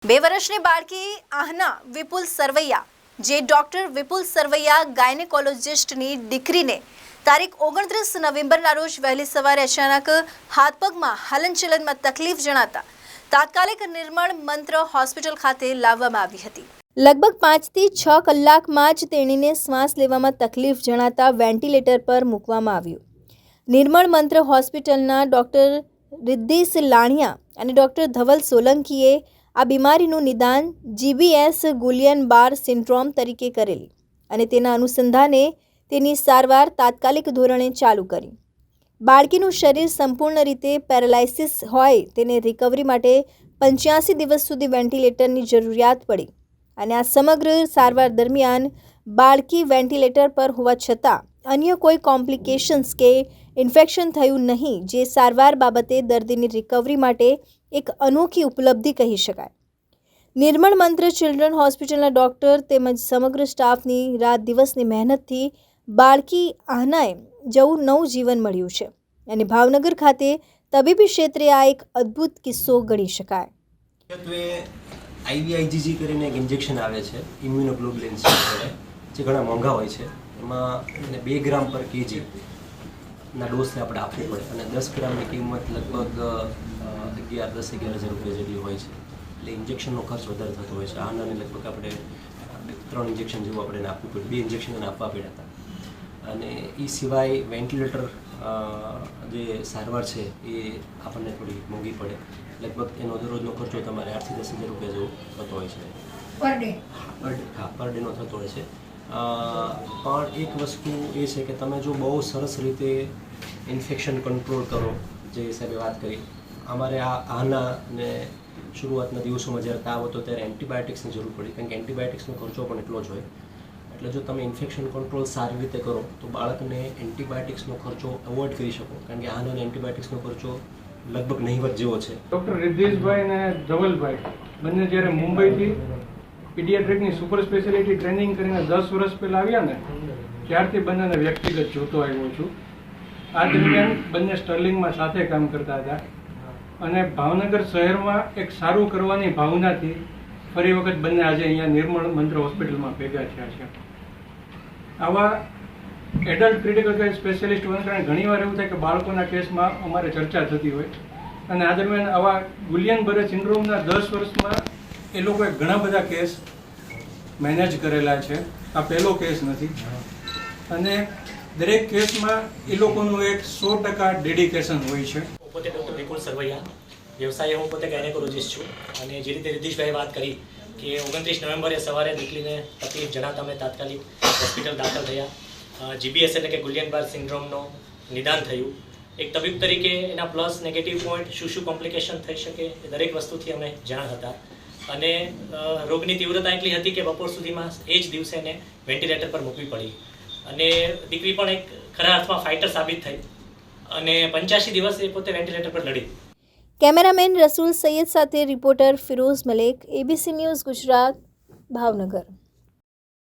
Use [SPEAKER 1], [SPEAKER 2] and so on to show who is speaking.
[SPEAKER 1] 2 વર્ષની બાળકી આહના વિપુલ સરવૈયા, જે ડોક્ટર વિપુલ સરવૈયા ગાયનેકોલોજિસ્ટની દીકરીને તારીખ 29 નવેમ્બરના રોજ વહેલી સવારે અચાનક હાથ પગમાં હલનચલનમાં તકલીફ જણાતા તાત્કાલિક નિર્મળ મંત્ર હોસ્પિટલ ખાતે લાવવામાં આવી હતી। લગભગ 5 થી 6 કલાકમાં જ તેણીને શ્વાસ લેવામાં તકલીફ જણાતા વેન્ટિલેટર પર મૂકવામાં આવ્યું। નિર્મળ મંત્ર હોસ્પિટલના ડોક્ટર રિદ્ધિશ લાણિયા અને ડોક્ટર ધવલ સોલંકીએ આ બીમારીનું નિદાન GBS ગુલિયન-બાર સિન્ડ્રોમ તરીકે કરેલી અને તેના અનુસંધાને તેની સારવાર તાત્કાલિક ધોરણે ચાલુ કરી। બાળકીનું શરીર સંપૂર્ણ રીતે પેરાલાઇસિસ હોય તેને રિકવરી માટે 85 દિવસ સુધી વેન્ટિલેટરની જરૂરિયાત પડી અને આ સમગ્ર સારવાર દરમિયાન બાળકી વેન્ટિલેટર પર હોવા છતાં અન્ય કોઈ કોમ્પ્લિકેશન્સ કે ઇન્ફેક્શન થયું નહીં, જે સારવાર બાબતે દર્દીની રિકવરી માટે એક અનોખી ઉપલબ્ધિ કહી શકાય। નિર્મળ મંત્ર ચિલ્ડ્રન હોસ્પિટલના ડૉક્ટર તેમજ સમગ્ર સ્ટાફની રાત દિવસની મહેનતથી બાળકી આહનાએ જવું નવું જીવન મળ્યું છે અને ભાવનગર ખાતે તબીબી ક્ષેત્રે આ એક અદ્ભુત કિસ્સો ગણી શકાય।
[SPEAKER 2] IVIG કરીને એક ઇન્જેક્શન આવે છે ઇમ્યુનોગ્લોબ્યુલિન્સ જે ઘણા મોંઘા હોય છે। એમાં 2 ગ્રામ પર કેજી ના ડોઝથી આપણે આપવું પડે અને 10 ગ્રામની કિંમત લગભગ 11,000 રૂપિયા જેટલી હોય છે। એટલે ઇન્જેક્શનનો ખર્ચ વધારે થતો હોય છે। આનાને લગભગ આપણે 3 ઇન્જેક્શન જેવું આપણે આપવું પડે, 2 ઇન્જેક્શન એને આપવા પડ્યા હતા અને એ સિવાય વેન્ટિલેટર જે સારવાર છે એ આપણને થોડી મોંઘી પડે। લગભગ એનો દરરોજનો ખર્ચો તમારે 8 થી 10,000 રૂપિયા જેવો થતો હોય છે પર ડે। પર ડેનો થતો હોય છે। પણ એક વસ્તુ એ છે કે તમે જો બહુ સરસ રીતે ઇન્ફેક્શન કંટ્રોલ કરો, જે હિસાબે વાત કરી, અમારે આનાને શરૂઆતના દિવસોમાં જ્યારે તાવ હતો ત્યારે એન્ટીબાયોટિક્સની જરૂર પડી, કારણ કે એન્ટીબાયોટિક્સનો ખર્ચો પણ એટલો જ હોય। એટલે જો તમે ઇન્ફેક્શન કંટ્રોલ સારી રીતે કરો તો બાળકને એન્ટીબાયોટિક્સનો ખર્ચો અવોઇડ કરી શકો, કારણ કે આનાને એન્ટીબાયોટિક્સનો ખર્ચો લગભગ નહીવત જેવો છે।
[SPEAKER 3] ડૉક્ટર રિદ્ધિશભાઈ અને ધવલભાઈ બંને જ્યારે મુંબઈથી પીડિયાટ્રિકની સુપર સ્પેશિયાલિટી ટ્રેનિંગ કરીને 10 વર્ષ પહેલાં આવ્યા ને, ત્યારથી બંનેને વ્યક્તિગત જોતો આવ્યો છું। આ દરમિયાન બંને સ્ટર્લિંગમાં સાથે કામ કરતા હતા અને ભાવનગર શહેરમાં એક સારું કરવાની ભાવનાથી ફરી વખત બંને આજે અહીંયા નિર્મળ મંત્ર હોસ્પિટલમાં ભેગા થયા છે। આવા એડલ્ટ ક્રિટિકલ કેર સ્પેશિયાલિસ્ટ હોવાને કારણે ઘણીવાર એવું થાય કે બાળકોના કેસમાં અમારે ચર્ચા થતી હોય અને આ દરમિયાન આવા ગુલિયન-બરે સિન્ડ્રોમના 10 વર્ષમાં એ લોકોએ ઘણા બધા કેસ મેનેજ કરેલા છે। આ પહેલો કેસ નથી અને દરેક કેસમાં એ લોકોનું એક 100% ડેડિકેશન હોય છે।
[SPEAKER 4] પોતે ડૉક્ટર વિપુલ સરવૈયા, વ્યવસાયે હું પોતે ગાયનેકોલોજિસ્ટ છું અને જે રીતે રિદ્ધિશભાઈએ વાત કરી કે 29 નવેમ્બરે સવારે દીકરીને તકલીફ જણાતા અમે તાત્કાલિક હોસ્પિટલ દાખલ થયા। GBS એટલે કે ગુલિયન-બાર સિન્ડ્રોમનો નિદાન થયું। એક તબીબ તરીકે એના પ્લસ નેગેટિવ પોઈન્ટ શું કોમ્પ્લિકેશન થઈ શકે એ દરેક વસ્તુથી અમે જાણ હતા અને રોગની તીવ્રતા એટલી હતી કે બપોર સુધીમાં એ જ દિવસે એને વેન્ટિલેટર પર મૂકવી પડી અને દીકરી પણ એક ખરા અર્થમાં ફાઇટર સાબિત થઈ અને 85 દિવસ એ પોતે વેન્ટિલેટર પર લડી।
[SPEAKER 1] કેમેરામેન રસૂલ સૈયદ સાથે reporter Firoz Malek, ABC news Gujarat, Bhavnagar.